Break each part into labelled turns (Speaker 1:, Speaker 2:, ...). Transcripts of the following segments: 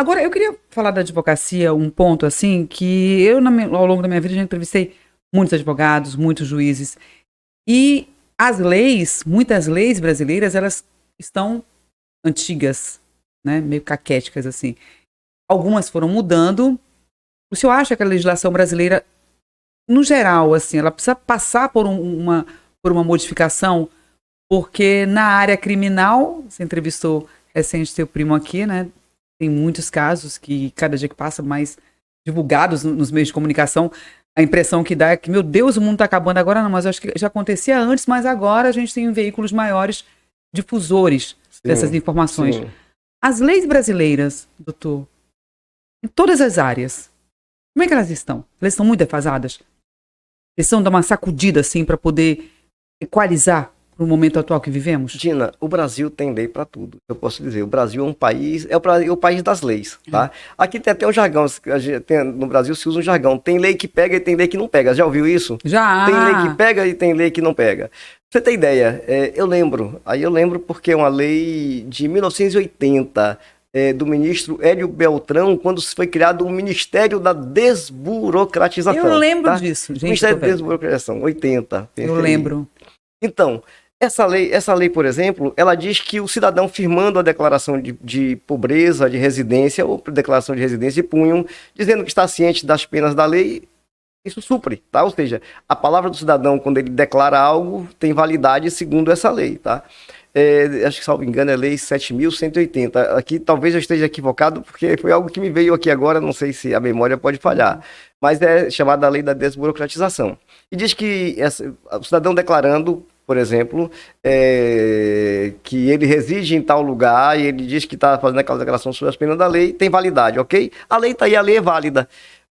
Speaker 1: Agora, eu queria falar da advocacia, um ponto assim, que eu, ao longo da minha vida, já entrevistei muitos advogados, muitos juízes. E as leis, muitas leis brasileiras, elas estão antigas, né? Meio caquéticas, assim. Algumas foram mudando. O senhor acha que a legislação brasileira, no geral, assim, ela precisa passar por uma modificação? Porque na área criminal, você entrevistou recente seu primo aqui, né? Tem muitos casos que, cada dia que passa, mais divulgados nos meios de comunicação. A impressão que dá é que, meu Deus, o mundo está acabando agora. Não, mas eu acho que já acontecia antes, mas agora a gente tem veículos maiores, difusores dessas informações.
Speaker 2: Sim.
Speaker 1: As leis brasileiras, doutor, em todas as áreas, como é que elas estão? Elas estão muito defasadas? Precisam dar uma sacudida, assim, para poder equalizar no momento atual que vivemos?
Speaker 2: Dina, o Brasil tem lei para tudo. Eu posso dizer, o Brasil é um país, é o país das leis, tá? Aqui tem até um jargão, no Brasil se usa um jargão. Tem lei que pega e tem lei que não pega. Já ouviu isso?
Speaker 1: Já.
Speaker 2: Tem lei que pega e tem lei que não pega. Pra você ter ideia, eu lembro porque é uma lei de 1980, do ministro Hélio Beltrão, quando foi criado o Ministério da Desburocratização.
Speaker 1: Eu lembro
Speaker 2: tá?
Speaker 1: disso, gente.
Speaker 2: Ministério da Desburocratização, 80.
Speaker 1: Eu lembro.
Speaker 2: Então, essa lei, por exemplo, ela diz que o cidadão firmando a declaração de pobreza, de residência, ou declaração de residência de punho, dizendo que está ciente das penas da lei, isso supre, tá? Ou seja, a palavra do cidadão, quando ele declara algo, tem validade segundo essa lei, tá? Acho que, salvo engano, é a lei 7.180. Aqui, talvez eu esteja equivocado, porque foi algo que me veio aqui agora, não sei se a memória pode falhar, mas é chamada a lei da desburocratização. E diz que o cidadão declarando, por exemplo, que ele reside em tal lugar e ele diz que está fazendo aquela declaração sobre as penas da lei, tem validade, ok? A lei está aí, a lei é válida.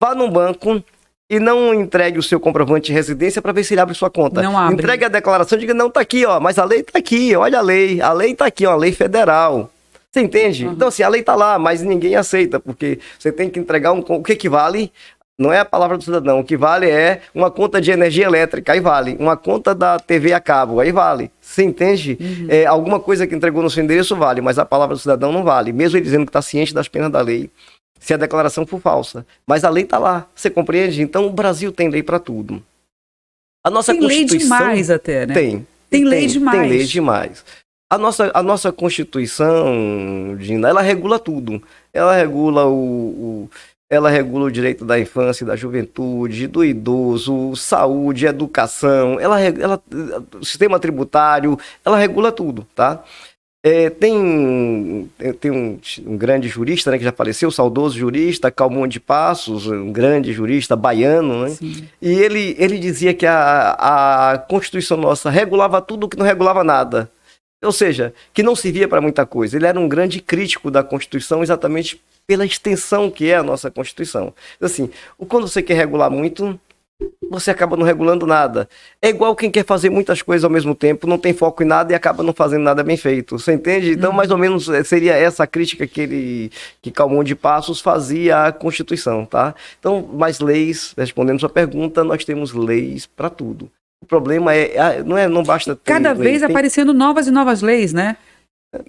Speaker 2: Vá num banco e não entregue o seu comprovante de residência para ver se ele abre sua conta.
Speaker 1: Não abre.
Speaker 2: Entregue a declaração e diga, não, está aqui, ó, mas a lei está aqui, olha a lei está aqui, ó, a lei federal. Você entende? Então, assim, a lei está lá, mas ninguém aceita, porque você tem que entregar o que vale. Não é a palavra do cidadão, o que vale é uma conta de energia elétrica, aí vale. Uma conta da TV a cabo, aí vale. Você entende? Alguma coisa que entregou no seu endereço vale, mas a palavra do cidadão não vale. Mesmo ele dizendo que está ciente das penas da lei, se a declaração for falsa. Mas a lei está lá, você compreende? Então o Brasil tem lei para tudo. A nossa
Speaker 1: tem
Speaker 2: Constituição...
Speaker 1: lei demais até, né?
Speaker 2: Tem
Speaker 1: lei demais.
Speaker 2: Tem lei demais. A nossa Constituição, Gina, ela regula tudo. Ela regula ela regula o direito da infância e da juventude, do idoso, saúde, educação, o sistema tributário, ela regula tudo, tá? Tem um grande jurista, né, que já faleceu, saudoso jurista, Calmon de Passos, um grande jurista baiano, né?
Speaker 1: Sim.
Speaker 2: E ele dizia que a Constituição nossa regulava tudo que não regulava nada. Ou seja, que não servia para muita coisa. Ele era um grande crítico da Constituição exatamente pela extensão que é a nossa Constituição. Assim, quando você quer regular muito, você acaba não regulando nada. É igual quem quer fazer muitas coisas ao mesmo tempo, não tem foco em nada e acaba não fazendo nada bem feito. Você entende? Então, mais ou menos, seria essa a crítica que Calmon de Passos fazia à Constituição, tá? Então, mais leis, respondendo sua pergunta, nós temos leis para tudo. O problema não basta ter
Speaker 1: cada
Speaker 2: lei,
Speaker 1: vez aparecendo novas e novas leis, né?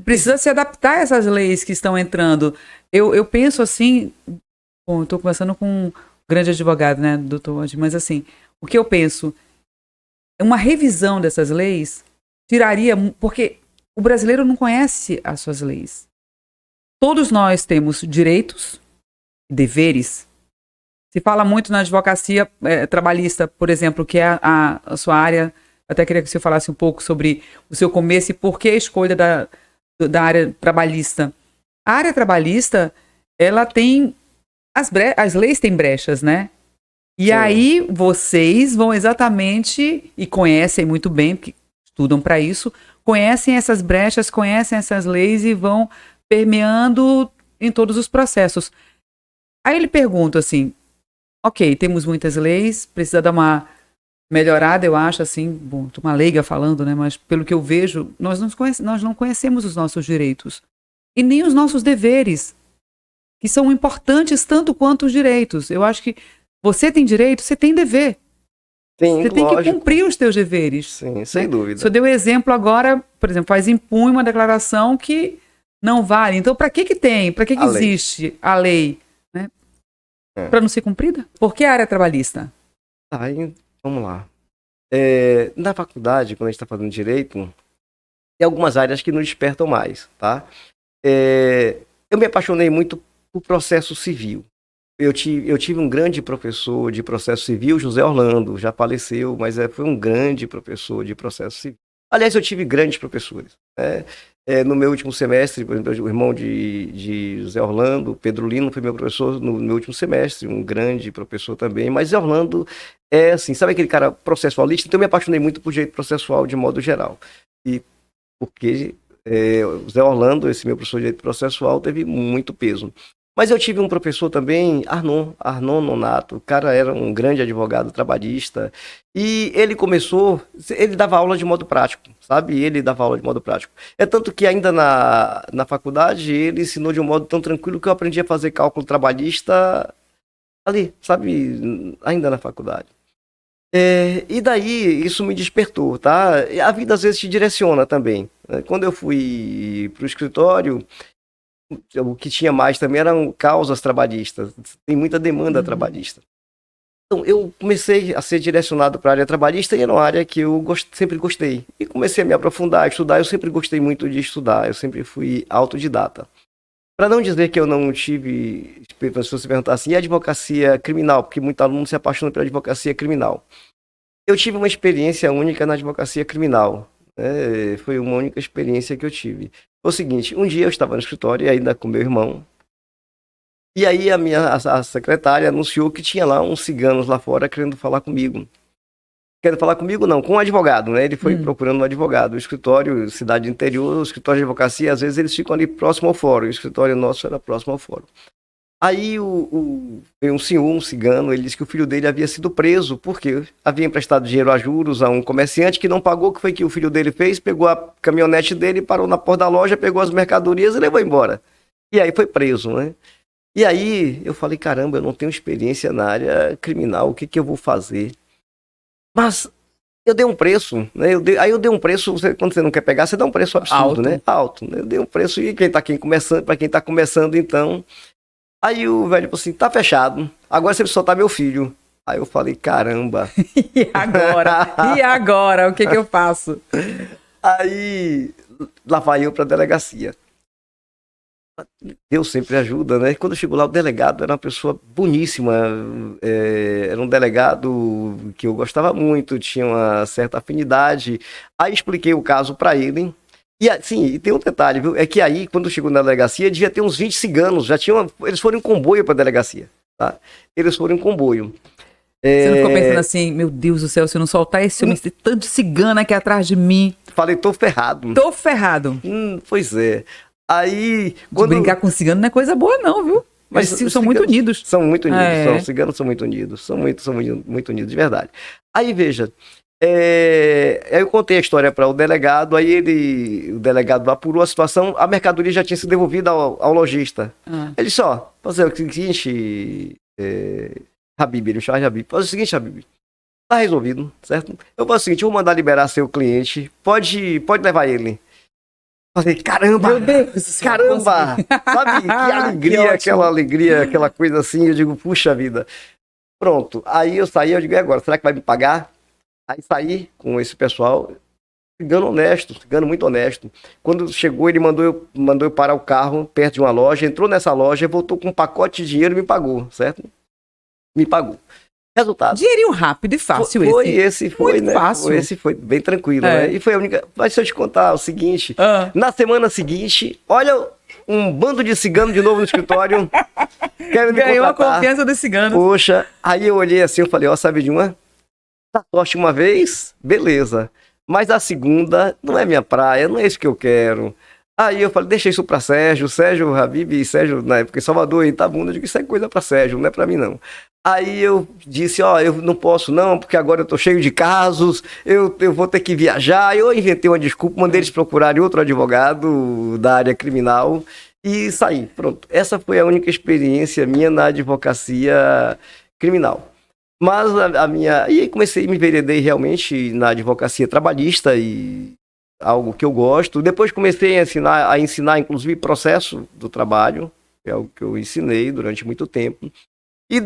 Speaker 1: Precisa se adaptar a essas leis que estão entrando. Eu penso assim, bom, eu estou conversando com um grande advogado, né, doutor Andy, mas assim, o que eu penso, uma revisão dessas leis tiraria, porque o brasileiro não conhece as suas leis. Todos nós temos direitos, deveres. Se fala muito na advocacia trabalhista, por exemplo, que é a sua área. Até queria que você falasse um pouco sobre o seu começo e por que a escolha da área trabalhista. A área trabalhista, ela tem... As leis têm brechas, né? E sim, aí vocês vão exatamente, e conhecem muito bem, porque estudam para isso, conhecem essas brechas, conhecem essas leis e vão permeando em todos os processos. Aí ele pergunta assim, ok, temos muitas leis, precisa dar uma melhorada, eu acho, assim, bom, tô uma leiga falando, né, mas pelo que eu vejo, nós não conhecemos os nossos direitos e nem os nossos deveres, que são importantes tanto quanto os direitos. Eu acho que você tem direito, você tem dever.
Speaker 2: Sim,
Speaker 1: você tem que cumprir os teus deveres.
Speaker 2: Sim, sem dúvida.
Speaker 1: Você deu exemplo agora, por exemplo, faz impunho uma declaração que Não vale. Então, para que tem? Para que
Speaker 2: A lei.
Speaker 1: existe a lei? Né?
Speaker 2: É.
Speaker 1: Para não ser cumprida? Por que a área trabalhista?
Speaker 2: Aí, vamos lá. Na faculdade, quando a gente está fazendo direito, tem algumas áreas que nos despertam mais, tá? Eu me apaixonei muito por processo civil. Eu tive um grande professor de processo civil, José Orlando, já faleceu, mas foi um grande professor de processo civil. Aliás, eu tive grandes professores, né? No meu último semestre, por exemplo, o irmão de José Orlando, Pedro Lino, foi meu professor no meu último semestre, um grande professor também. Mas José Orlando é assim, sabe aquele cara processualista? Então eu me apaixonei muito por direito processual de modo geral. E porque o José Orlando, esse meu professor de direito processual, teve muito peso. Mas eu tive um professor também, Arnon Nonato, o cara era um grande advogado trabalhista, e ele dava aula de modo prático, sabe? Ele dava aula de modo prático. É tanto que ainda na faculdade ele ensinou de um modo tão tranquilo que eu aprendi a fazer cálculo trabalhista ali, sabe? Ainda na faculdade. E daí isso me despertou, tá? E a vida às vezes te direciona também, né? Quando eu fui para o escritório, o que tinha mais também eram causas trabalhistas. Tem muita demanda trabalhista. Então, eu comecei a ser direcionado para a área trabalhista e era uma área que eu sempre gostei. E comecei a me aprofundar, a estudar. Eu sempre gostei muito de estudar, eu sempre fui autodidata. Para não dizer que eu não tive, se você perguntar assim, e a advocacia criminal? Porque muito aluno se apaixona pela advocacia criminal. Eu tive uma experiência única na advocacia criminal. Foi uma única experiência que eu tive. Foi o seguinte, um dia eu estava no escritório, ainda com meu irmão, e aí a secretária anunciou que tinha lá uns ciganos lá fora querendo falar comigo. Querendo falar comigo não, com um advogado, né? Ele foi procurando um advogado. O escritório, cidade interior, o escritório de advocacia, às vezes eles ficam ali próximo ao fórum. O escritório nosso era próximo ao fórum. Aí veio um senhor, um cigano, ele disse que o filho dele havia sido preso porque havia emprestado dinheiro a juros a um comerciante que não pagou. O que foi que o filho dele fez? Pegou a caminhonete dele, parou na porta da loja, pegou as mercadorias e levou embora. E aí foi preso, né? E aí eu falei, caramba, eu não tenho experiência na área criminal, o que eu vou fazer? Mas eu dei um preço, né? Aí eu dei um preço, quando você não quer pegar, você dá um preço absurdo,
Speaker 1: Alto.
Speaker 2: né? Alto, né? Eu dei um preço e para quem tá começando, então... Aí o velho falou assim, tá fechado, agora você precisa soltar meu filho. Aí eu falei, caramba.
Speaker 1: E agora? E agora? O que eu faço?
Speaker 2: Aí lá vai eu pra delegacia. Deus sempre ajuda, né? Quando eu chego lá, o delegado era uma pessoa boníssima. Era um delegado que eu gostava muito, tinha uma certa afinidade. Aí expliquei o caso pra ele. E assim, e tem um detalhe, viu? É que aí, quando chegou na delegacia, devia ter uns 20 ciganos. Eles foram em comboio pra delegacia, tá? Eles foram em comboio.
Speaker 1: Você não ficou pensando assim, meu Deus do céu, se eu não soltar esse homem, tem tanto cigano aqui atrás de mim.
Speaker 2: Falei, tô ferrado.
Speaker 1: Tô ferrado.
Speaker 2: Pois é. Aí...
Speaker 1: Brincar com cigano não é coisa boa não, viu? Mas eles são muito unidos.
Speaker 2: São muito unidos, os ciganos são muito unidos. São muito unidos, de verdade. Aí, veja... eu contei a história para o delegado, o delegado apurou a situação, a mercadoria já tinha sido devolvida ao lojista. Ele disse, fazer o seguinte, Habib, ele me chama de Habib, faz o seguinte, Habib, tá resolvido, certo? Eu faço o seguinte, eu vou mandar liberar seu cliente, pode levar ele. Falei, caramba,
Speaker 1: meu Deus,
Speaker 2: caramba, sabe, que alegria, aquela alegria, aquela coisa assim, eu digo, puxa vida. Pronto, aí eu saí, eu digo, e agora, será que vai me pagar? Aí saí com esse pessoal, cigano honesto, cigano muito honesto. Quando chegou, ele mandou eu parar o carro perto de uma loja, entrou nessa loja, voltou com um pacote de dinheiro e me pagou, certo? Me pagou. Resultado.
Speaker 1: Dinheirinho rápido e fácil
Speaker 2: Foi,
Speaker 1: muito
Speaker 2: né?
Speaker 1: fácil.
Speaker 2: Esse foi bem tranquilo, né? E foi a única... Mas se eu te contar o seguinte, na semana seguinte, olha um bando de cigano de novo no escritório, querendo me
Speaker 1: Ganhou
Speaker 2: contratar.
Speaker 1: a confiança dos ciganos.
Speaker 2: Poxa, aí eu olhei assim, eu falei, sabe de uma? Tá sorte uma vez, beleza. Mas a segunda não é minha praia, não é isso que eu quero. Aí eu falei, deixa isso pra Sérgio, Habib e Sérgio, na época em Salvador, e Itabuna, eu digo, isso é coisa pra Sérgio, não é pra mim não. Aí eu disse, eu não posso não, porque agora eu tô cheio de casos, eu vou ter que viajar. Eu inventei uma desculpa, mandei eles procurarem outro advogado da área criminal e saí, pronto. Essa foi a única experiência minha na advocacia criminal. Mas E aí comecei, me enveredei realmente na advocacia trabalhista e algo que eu gosto. Depois comecei a ensinar, inclusive, processo do trabalho, que é algo que eu ensinei durante muito tempo. E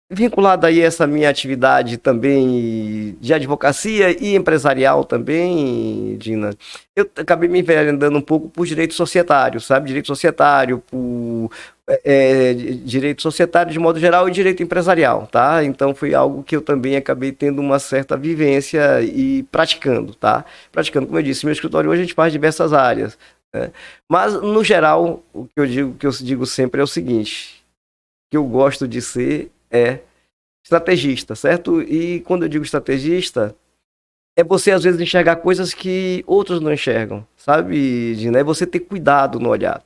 Speaker 2: vinculado aí a essa minha atividade também de advocacia e empresarial também, Dina, eu acabei me enveredando um pouco por direito societário, sabe? Direito societário, por direito societário de modo geral e direito empresarial, tá? Então foi algo que eu também acabei tendo uma certa vivência e praticando, tá? Praticando, como eu disse, meu escritório hoje a gente faz diversas áreas, né? Mas, no geral, o que eu digo sempre é o seguinte, que eu gosto de ser estrategista, certo? E quando eu digo estrategista, é você às vezes enxergar coisas que outros não enxergam, sabe, Gina? É você ter cuidado no olhar.